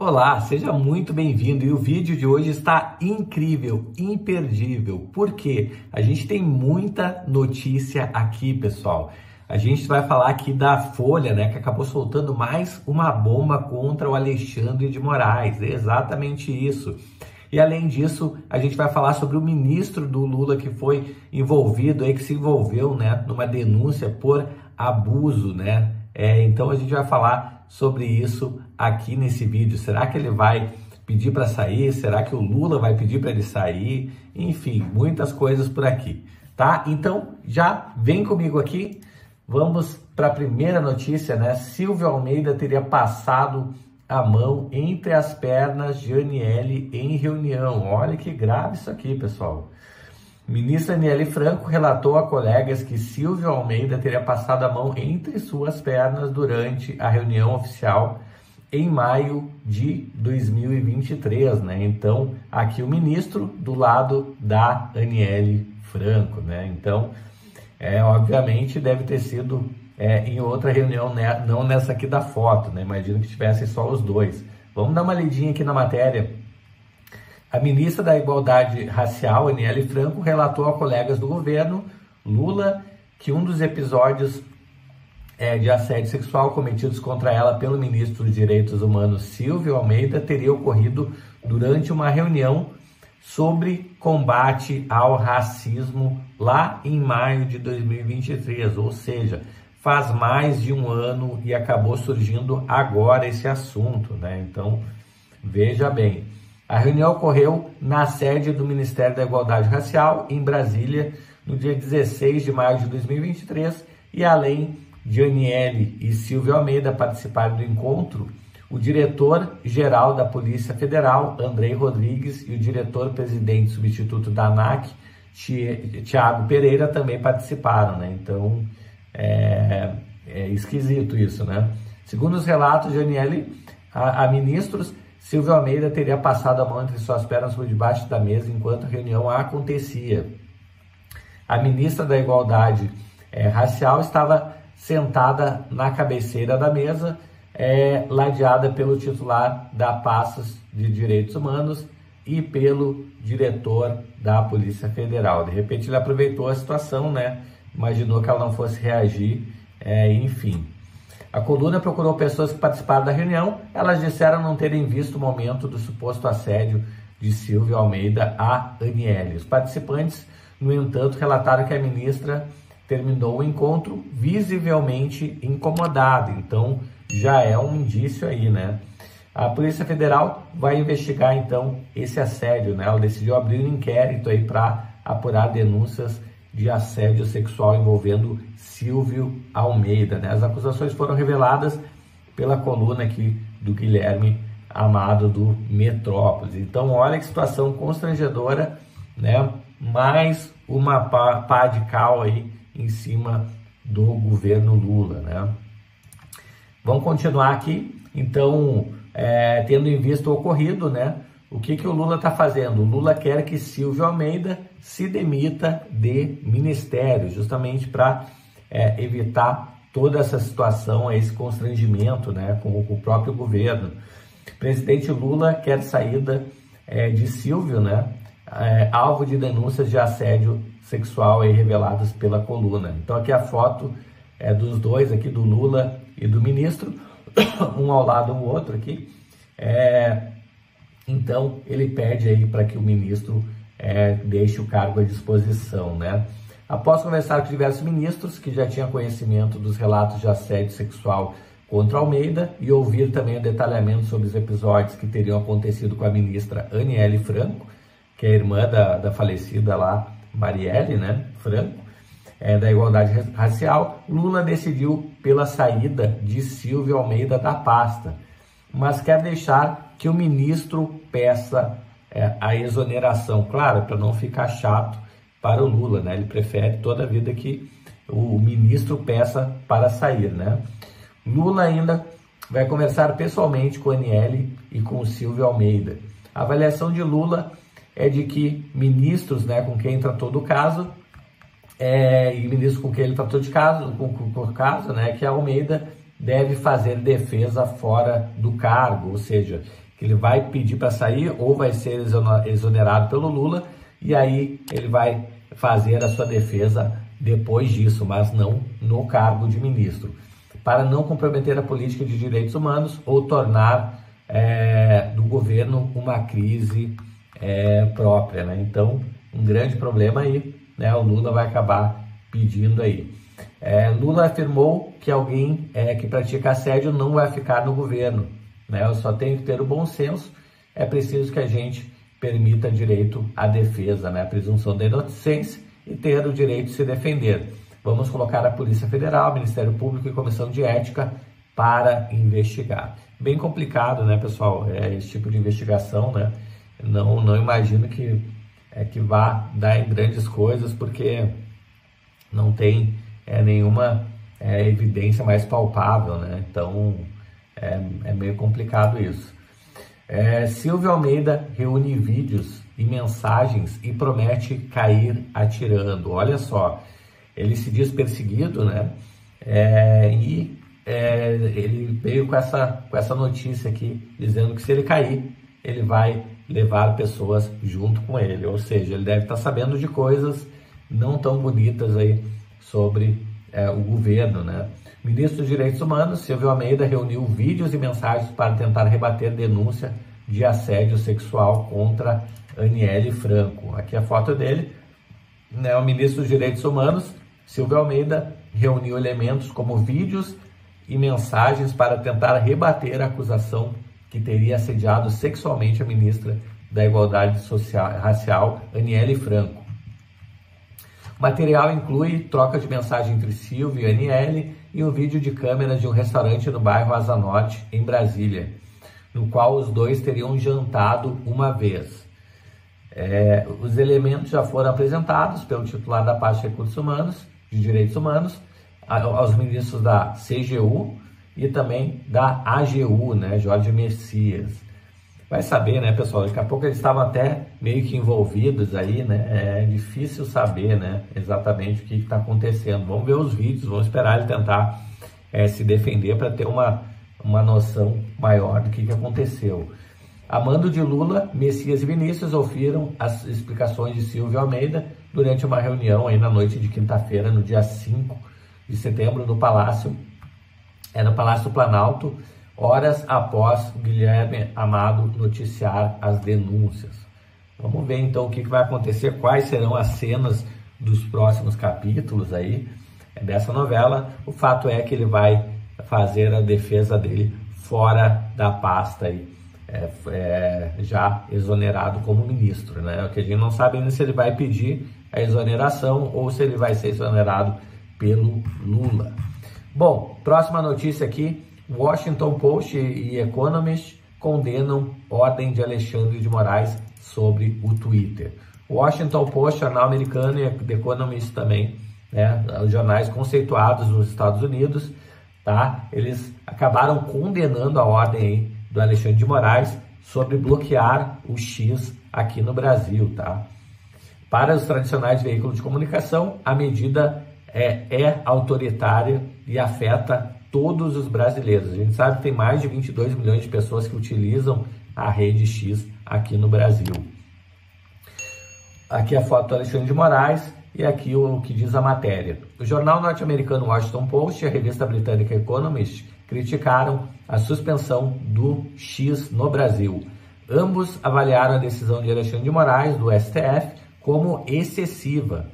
Olá, seja muito bem-vindo e o vídeo de hoje está incrível, imperdível, porque a gente tem muita notícia aqui, pessoal. A gente vai falar aqui da Folha, né, que acabou soltando mais uma bomba contra o Alexandre de Moraes, é exatamente isso. E além disso, a gente vai falar sobre o ministro do Lula que foi envolvido, que se envolveu, né, numa denúncia por abuso, né? Então a gente vai falar sobre isso aqui nesse vídeo. Será que ele vai pedir para sair? Será que o Lula vai pedir para ele sair? Enfim, muitas coisas por aqui, tá? Então já vem comigo aqui. Vamos para a primeira notícia, né? Silvio Almeida teria passado a mão entre as pernas de Aniele em reunião. Olha que grave isso aqui, pessoal. Ministra Aniele Franco relatou a colegas que Silvio Almeida teria passado a mão entre suas pernas durante a reunião oficial em maio de 2023, né? Então, aqui o ministro do lado da Aniele Franco, né? Então, obviamente deve ter sido em outra reunião, né? Não nessa aqui da foto, né? Imagino que tivessem só os dois. Vamos dar uma lidinha aqui na matéria. A ministra da Igualdade Racial, Aniele Franco, relatou a colegas do governo Lula que um dos episódios de assédio sexual cometidos contra ela pelo ministro dos Direitos Humanos, Silvio Almeida, teria ocorrido durante uma reunião sobre combate ao racismo lá em maio de 2023, ou seja, faz mais de um ano e acabou surgindo agora esse assunto, né? Então, veja bem. A reunião ocorreu na sede do Ministério da Igualdade Racial, em Brasília, no dia 16 de maio de 2023, e além de Aniele e Silvio Almeida participarem do encontro, o diretor-geral da Polícia Federal, Andrei Rodrigues, e o diretor-presidente substituto da ANAC, Tiago Pereira, também participaram, né? Então, é esquisito isso, né? Segundo os relatos de Aniele, a ministros, Silvio Almeida teria passado a mão entre suas pernas por debaixo da mesa enquanto a reunião acontecia. A ministra da Igualdade Racial estava sentada na cabeceira da mesa, ladeada pelo titular da Pastas de Direitos Humanos e pelo diretor da Polícia Federal. De repente ele aproveitou a situação, né? Imaginou que ela não fosse reagir, enfim. A coluna procurou pessoas que participaram da reunião. Elas disseram não terem visto o momento do suposto assédio de Silvio Almeida a Aniele. Os participantes, no entanto, relataram que a ministra terminou o encontro visivelmente incomodada. Então, já é um indício aí, né? A Polícia Federal vai investigar, então, esse assédio, né? Ela decidiu abrir um inquérito aí para apurar denúncias de assédio sexual envolvendo Silvio Almeida, né? As acusações foram reveladas pela coluna aqui do Guilherme Amado do Metrópolis. Então, olha que situação constrangedora, né? Mais uma pá de cal aí em cima do governo Lula, né? Vamos continuar aqui. Então, tendo em vista o ocorrido, né? O que o Lula está fazendo? O Lula quer que Silvio Almeida se demita de ministério, justamente para evitar toda essa situação, esse constrangimento, né, com o próprio governo. O presidente Lula quer saída de Silvio, né, alvo de denúncias de assédio sexual aí reveladas pela coluna. Então aqui a foto dos dois, aqui do Lula e do ministro, um ao lado do outro aqui. Então ele pede aí para que o ministro deixe o cargo à disposição, né? Após conversar com diversos ministros que já tinham conhecimento dos relatos de assédio sexual contra Almeida e ouvir também o detalhamento sobre os episódios que teriam acontecido com a ministra Aniele Franco, que é a irmã da falecida lá, Marielle, né, Franco, da Igualdade Racial, Lula decidiu pela saída de Silvio Almeida da pasta, mas quer deixar que o ministro peça a exoneração, claro, para não ficar chato para o Lula, né? Ele prefere toda a vida que o ministro peça para sair, né? Lula ainda vai conversar pessoalmente com a Aniele e com o Silvio Almeida. A avaliação de Lula é de que ministros, né, com quem tratou do caso, e ministros com quem ele tratou de caso, por caso, né, que a Almeida deve fazer defesa fora do cargo, ou seja, que ele vai pedir para sair ou vai ser exonerado pelo Lula, e aí ele vai fazer a sua defesa depois disso, mas não no cargo de ministro, para não comprometer a política de direitos humanos ou tornar do governo uma crise própria, né? Então, um grande problema aí, né? O Lula vai acabar pedindo aí. Lula afirmou que alguém que pratica assédio não vai ficar no governo, né? Eu só tenho que ter o bom senso, é preciso que a gente permita direito à defesa, né? A presunção da inocência e ter o direito de se defender. Vamos colocar a Polícia Federal, Ministério Público e Comissão de Ética para investigar. Bem complicado, né, pessoal, esse tipo de investigação, né? Não imagino que vá dar em grandes coisas, porque não tem nenhuma evidência mais palpável, né? Então, é meio complicado isso. Silvio Almeida reúne vídeos e mensagens e promete cair atirando. Olha só, ele se diz perseguido, né? Ele veio com essa notícia aqui, dizendo que se ele cair, ele vai levar pessoas junto com ele. Ou seja, ele deve estar sabendo de coisas não tão bonitas aí sobre o governo, né? O ministro dos Direitos Humanos, Silvio Almeida, reuniu vídeos e mensagens para tentar rebater denúncia de assédio sexual contra Aniele Franco. Aqui a foto dele, né? O ministro dos Direitos Humanos, Silvio Almeida, reuniu elementos como vídeos e mensagens para tentar rebater a acusação que teria assediado sexualmente a ministra da Igualdade Racial, Aniele Franco. O material inclui troca de mensagem entre Silvio e Aniele e um vídeo de câmeras de um restaurante no bairro Asa Norte, em Brasília, no qual os dois teriam jantado uma vez. Os elementos já foram apresentados pelo titular da pasta de Recursos Humanos, de Direitos Humanos, aos ministros da CGU e também da AGU, né, Jorge Messias. Vai saber, né, pessoal, daqui a pouco eles estavam até meio que envolvidos aí, né, é difícil saber, né, exatamente o que está acontecendo. Vamos ver os vídeos, vamos esperar ele tentar se defender para ter uma noção maior do que aconteceu. A mando de Lula, Messias e Vinícius ouviram as explicações de Silvio Almeida durante uma reunião aí na noite de quinta-feira, no dia 5 de setembro, no Palácio do Planalto, horas após Guilherme Amado noticiar as denúncias. Vamos ver então o que vai acontecer, quais serão as cenas dos próximos capítulos aí dessa novela. O fato é que ele vai fazer a defesa dele fora da pasta aí, já exonerado como ministro, né? O que a gente não sabe ainda se ele vai pedir a exoneração ou se ele vai ser exonerado pelo Lula. Bom, próxima notícia aqui: Washington Post e Economist condenam ordem de Alexandre de Moraes sobre o Twitter. Washington Post, jornal americano, e The Economist também, né, os jornais conceituados nos Estados Unidos, tá? Eles acabaram condenando a ordem aí do Alexandre de Moraes sobre bloquear o X aqui no Brasil, tá? Para os tradicionais veículos de comunicação, a medida é autoritária e afeta todos os brasileiros. A gente sabe que tem mais de 22 milhões de pessoas que utilizam a rede X aqui no Brasil. Aqui a foto do Alexandre de Moraes e aqui o que diz a matéria. O jornal norte-americano Washington Post e a revista britânica Economist criticaram a suspensão do X no Brasil. Ambos avaliaram a decisão de Alexandre de Moraes, do STF, como excessiva.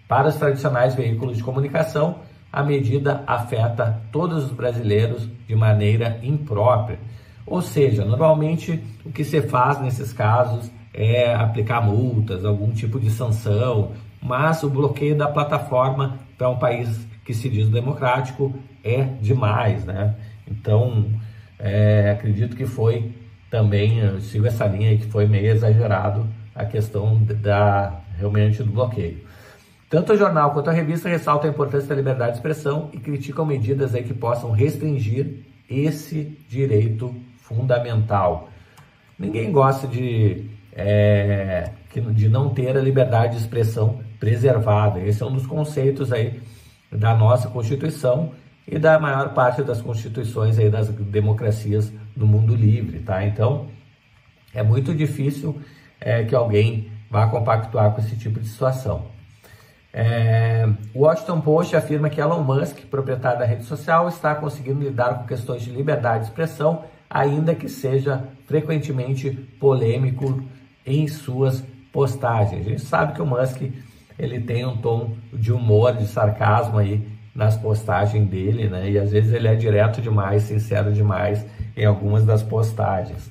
Para os tradicionais veículos de comunicação, a medida afeta todos os brasileiros de maneira imprópria. Ou seja, normalmente o que se faz nesses casos é aplicar multas, algum tipo de sanção, mas o bloqueio da plataforma para um país que se diz democrático é demais, né? Então, acredito que foi também, eu sigo essa linha aí, que foi meio exagerado a questão realmente do bloqueio. Tanto o jornal quanto a revista ressaltam a importância da liberdade de expressão e criticam medidas aí que possam restringir esse direito fundamental. Ninguém gosta de não ter a liberdade de expressão preservada. Esse é um dos conceitos aí da nossa Constituição e da maior parte das constituições aí das democracias do mundo livre, tá? Então, é muito difícil que alguém vá compactuar com esse tipo de situação. O Washington Post afirma que Elon Musk, proprietário da rede social, está conseguindo lidar com questões de liberdade de expressão, ainda que seja frequentemente polêmico em suas postagens. A gente sabe que o Musk ele tem um tom de humor, de sarcasmo aí nas postagens dele, né? E às vezes ele é direto demais, sincero demais em algumas das postagens.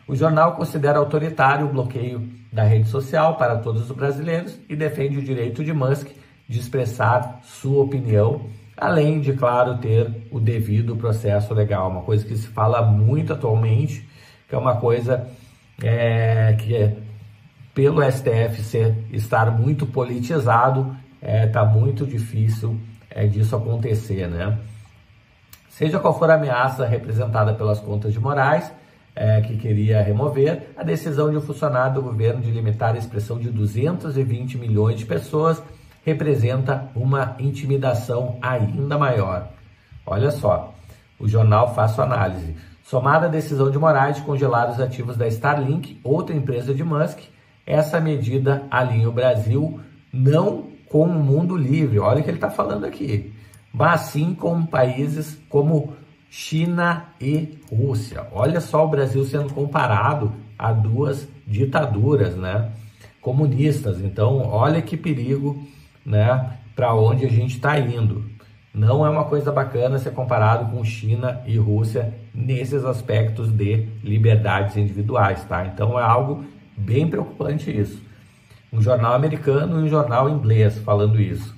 O jornal considera autoritário o bloqueio da rede social para todos os brasileiros e defende o direito de Musk de expressar sua opinião, além de, claro, ter o devido processo legal, uma coisa que se fala muito atualmente, que é uma coisa pelo STF estar muito politizado, tá muito difícil disso acontecer, né? Seja qual for a ameaça representada pelas contas de Moraes, que queria remover, a decisão de um funcionário do governo de limitar a expressão de 220 milhões de pessoas representa uma intimidação ainda maior. Olha só, o jornal faz sua análise. Somada à decisão de Moraes de congelar os ativos da Starlink, outra empresa de Musk, essa medida alinha o Brasil não com o mundo livre, olha o que ele está falando aqui, mas sim com países como China e Rússia. Olha só o Brasil sendo comparado a duas ditaduras, né, comunistas. Então, olha que perigo, né, para onde a gente está indo. Não é uma coisa bacana ser comparado com China e Rússia nesses aspectos de liberdades individuais, tá? Então é algo bem preocupante isso. Um jornal americano e um jornal inglês falando isso.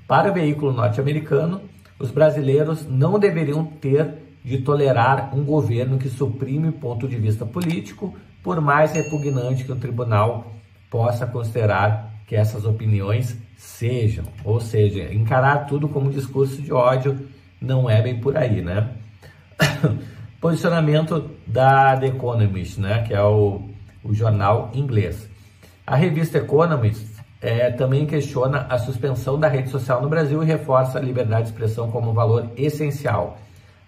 Para o veículo norte-americano, os brasileiros não deveriam ter de tolerar um governo que suprime ponto de vista político, por mais repugnante que o tribunal possa considerar que essas opiniões sejam. Ou seja, encarar tudo como discurso de ódio não é bem por aí, né? Posicionamento da The Economist, né? Que é o jornal inglês. A revista Economist também questiona a suspensão da rede social no Brasil e reforça a liberdade de expressão como um valor essencial.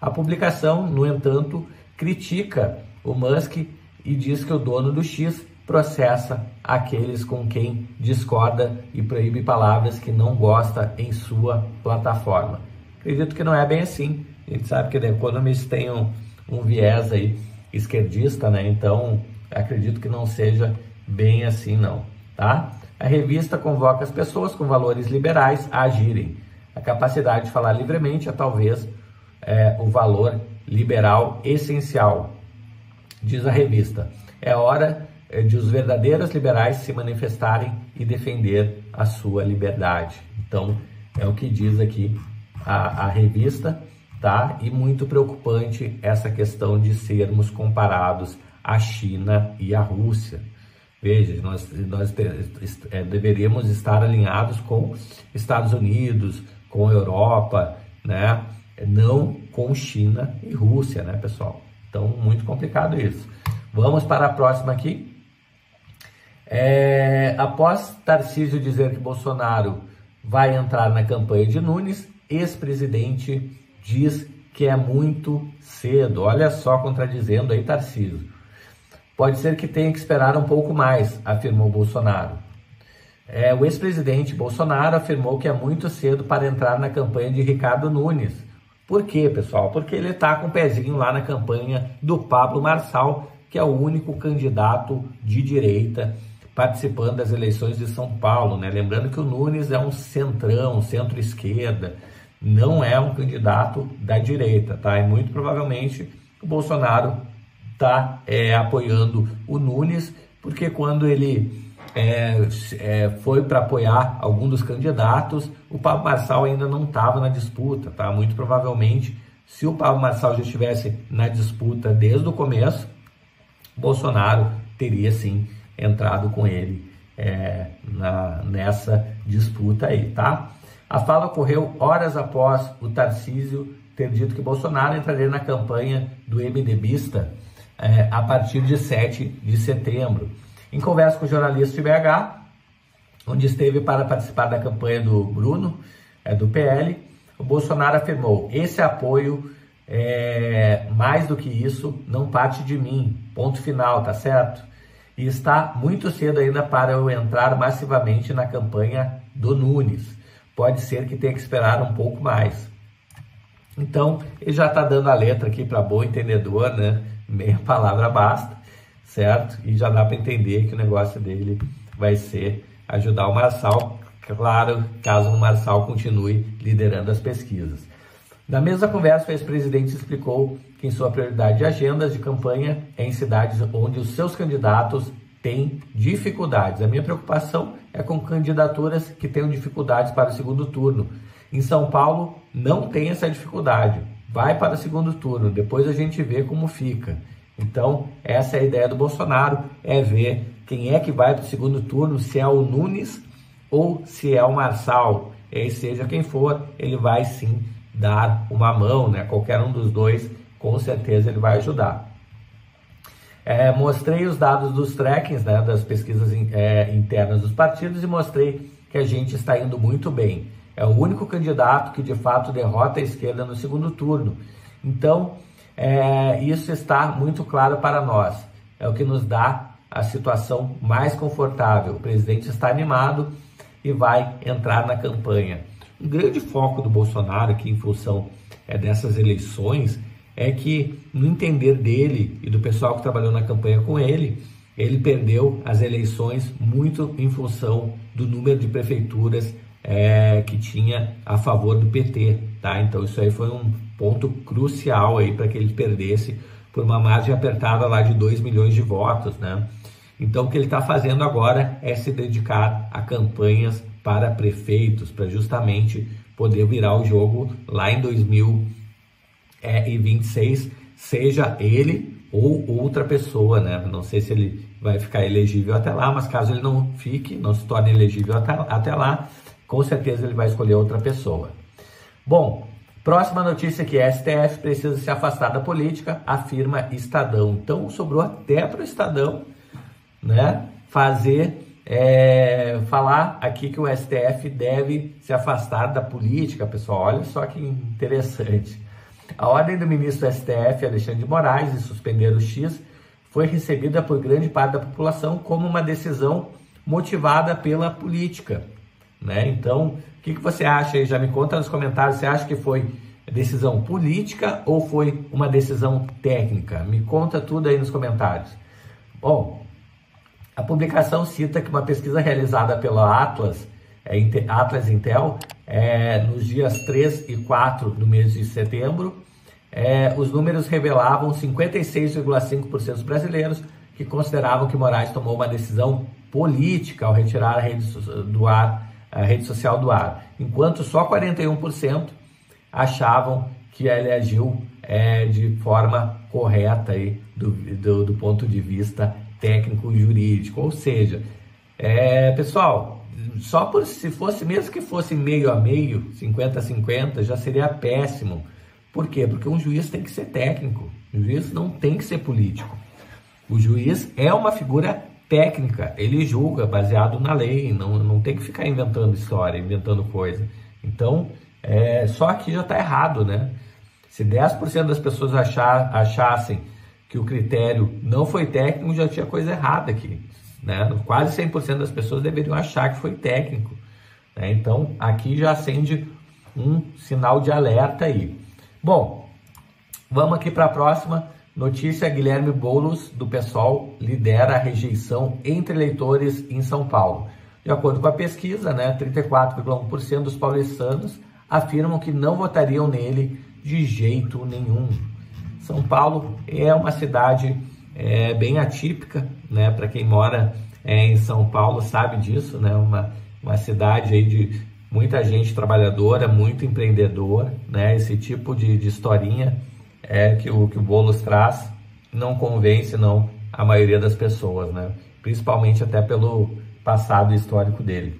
A publicação, no entanto, critica o Musk e diz que o dono do X processa aqueles com quem discorda e proíbe palavras que não gosta em sua plataforma. Acredito que não é bem assim. A gente sabe que The Economist tem um viés aí esquerdista, né? Então, acredito que não seja bem assim não, tá? A revista convoca as pessoas com valores liberais a agirem. A capacidade de falar livremente é talvez o valor liberal essencial, diz a revista. É hora de os verdadeiros liberais se manifestarem e defender a sua liberdade. Então, é o que diz aqui a revista, tá? E muito preocupante essa questão de sermos comparados à China e à Rússia. Veja, nós deveríamos estar alinhados com Estados Unidos, com a Europa, né? Não com China e Rússia, né, pessoal? Então, muito complicado isso. Vamos para a próxima aqui. Após Tarcísio dizer que Bolsonaro vai entrar na campanha de Nunes, ex-presidente diz que é muito cedo. Olha só, contradizendo aí Tarcísio. Pode ser que tenha que esperar um pouco mais, afirmou Bolsonaro. O ex-presidente Bolsonaro afirmou que é muito cedo para entrar na campanha de Ricardo Nunes. Por quê, pessoal? Porque ele está com o pezinho lá na campanha do Pablo Marçal, que é o único candidato de direita participando das eleições de São Paulo, né? Lembrando que o Nunes é um centrão, centro-esquerda, não é um candidato da direita, tá? E muito provavelmente o Bolsonaro está apoiando o Nunes, porque quando ele foi para apoiar algum dos candidatos, o Pablo Marçal ainda não estava na disputa, tá? Muito provavelmente, se o Pablo Marçal já estivesse na disputa desde o começo, Bolsonaro teria sim entrado com ele nessa disputa aí, tá? A fala ocorreu horas após o Tarcísio ter dito que Bolsonaro entraria na campanha do MDBista a partir de 7 de setembro. Em conversa com o jornalista de BH, onde esteve para participar da campanha do Bruno, do PL, o Bolsonaro afirmou: esse apoio mais do que isso não parte de mim, ponto final, tá certo? E está muito cedo ainda para eu entrar massivamente na campanha do Nunes. Pode ser que tenha que esperar um pouco mais. Então, ele já está dando a letra aqui para bom entendedor, né? Meia palavra basta, certo? E já dá para entender que o negócio dele vai ser ajudar o Marçal, claro, caso o Marçal continue liderando as pesquisas. Na mesma conversa, o ex-presidente explicou que em sua prioridade de agendas de campanha é em cidades onde os seus candidatos têm dificuldades. A minha preocupação é com candidaturas que tenham dificuldades para o segundo turno. Em São Paulo, não tem essa dificuldade. Vai para o segundo turno, depois a gente vê como fica. Então, essa é a ideia do Bolsonaro, é ver quem é que vai para o segundo turno, se é o Nunes ou se é o Marçal. E seja quem for, ele vai sim dar uma mão, né? Qualquer um dos dois, com certeza ele vai ajudar. Mostrei os dados dos trackings, né, das pesquisas internas dos partidos e mostrei que a gente está indo muito bem. É o único candidato que de fato derrota a esquerda no segundo turno. Então, isso está muito claro para nós. É o que nos dá a situação mais confortável. O presidente está animado e vai entrar na campanha. Um grande foco do Bolsonaro aqui em função dessas eleições é que, no entender dele e do pessoal que trabalhou na campanha com ele, ele perdeu as eleições muito em função do número de prefeituras que tinha a favor do PT, tá? Então isso aí foi um ponto crucial aí para que ele perdesse por uma margem apertada lá de 2 milhões de votos, né? Então o que ele está fazendo agora é se dedicar a campanhas para prefeitos, para justamente poder virar o jogo lá em 2026, seja ele ou outra pessoa, né? Não sei se ele vai ficar elegível até lá, mas caso ele não fique, não se torne elegível até lá, com certeza ele vai escolher outra pessoa. Bom, próxima notícia que STF precisa se afastar da política, afirma Estadão. Então sobrou até para o Estadão, né, falar aqui que o STF deve se afastar da política, pessoal. Olha só que interessante. A ordem do ministro do STF, Alexandre de Moraes, de suspender o X, foi recebida por grande parte da população como uma decisão motivada pela política, né? Então, o que você acha aí? Já me conta nos comentários. Você acha que foi decisão política ou foi uma decisão técnica? Me conta tudo aí nos comentários. Bom, a publicação cita que uma pesquisa realizada pela Atlas Intel, nos dias 3 e 4 do mês de setembro, os números revelavam 56,5% dos brasileiros que consideravam que Moraes tomou uma decisão política ao retirar a rede social do ar, enquanto só 41% achavam que ele agiu de forma correta aí, do ponto de vista técnico-jurídico. Ou seja, pessoal, se fosse, mesmo que fosse meio a meio, 50-50, já seria péssimo. Por quê? Porque um juiz tem que ser técnico, o juiz não tem que ser político. O juiz é uma figura técnica, ele julga baseado na lei, não tem que ficar inventando história, inventando coisa. Então, só aqui já está errado, né? Se 10% das pessoas achassem que o critério não foi técnico, já tinha coisa errada aqui, né? Quase 100% das pessoas deveriam achar que foi técnico, né? Então, aqui já acende um sinal de alerta aí. Bom, vamos aqui para a próxima notícia. Guilherme Boulos, do PSOL, lidera a rejeição entre eleitores em São Paulo. De acordo com a pesquisa, né, 34,1% dos paulistanos afirmam que não votariam nele de jeito nenhum. São Paulo é uma cidade bem atípica, né? Para quem mora em São Paulo sabe disso, né? Uma cidade aí de muita gente trabalhadora, muito empreendedor, né? Esse tipo de historinha que o Boulos traz não convence não a maioria das pessoas, né? Principalmente até pelo passado histórico dele.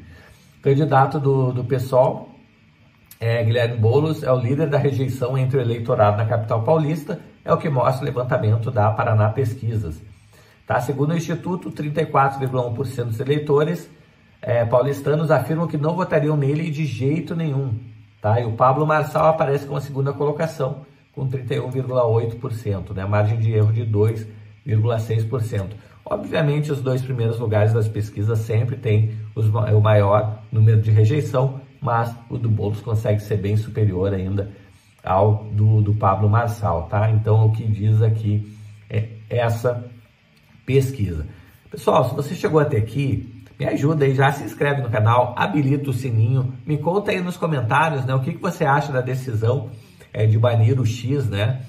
Candidato do PSOL, Guilherme Boulos, é o líder da rejeição entre o eleitorado na capital paulista, é o que mostra o levantamento da Paraná Pesquisas. Tá? Segundo o Instituto, 34,1% dos eleitores paulistanos afirmam que não votariam nele de jeito nenhum. Tá? E o Pablo Marçal aparece com a segunda colocação, com 31,8%, né? Margem de erro de 2,6%. Obviamente, os dois primeiros lugares das pesquisas sempre tem o maior número de rejeição, mas o do Boulos consegue ser bem superior ainda ao do Pablo Marçal, tá? Então, o que diz aqui é essa pesquisa. Pessoal, se você chegou até aqui, me ajuda aí, já se inscreve no canal, habilita o sininho, me conta aí nos comentários, né, o que você acha da decisão de banir o X, né?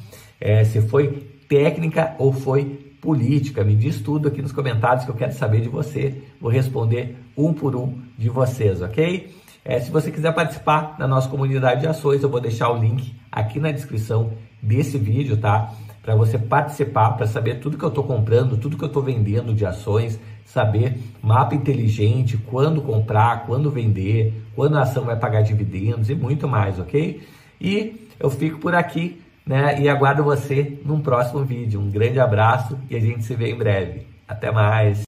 Se foi técnica ou foi política, me diz tudo aqui nos comentários que eu quero saber de você, vou responder um por um de vocês, ok? Se você quiser participar da nossa comunidade de ações, eu vou deixar o link aqui na descrição desse vídeo, tá? Para você participar, para saber tudo que eu estou comprando, tudo que eu estou vendendo de ações, saber mapa inteligente, quando comprar, quando vender, quando a ação vai pagar dividendos e muito mais, ok? E eu fico por aqui, né? E aguardo você num próximo vídeo. Um grande abraço e a gente se vê em breve. Até mais!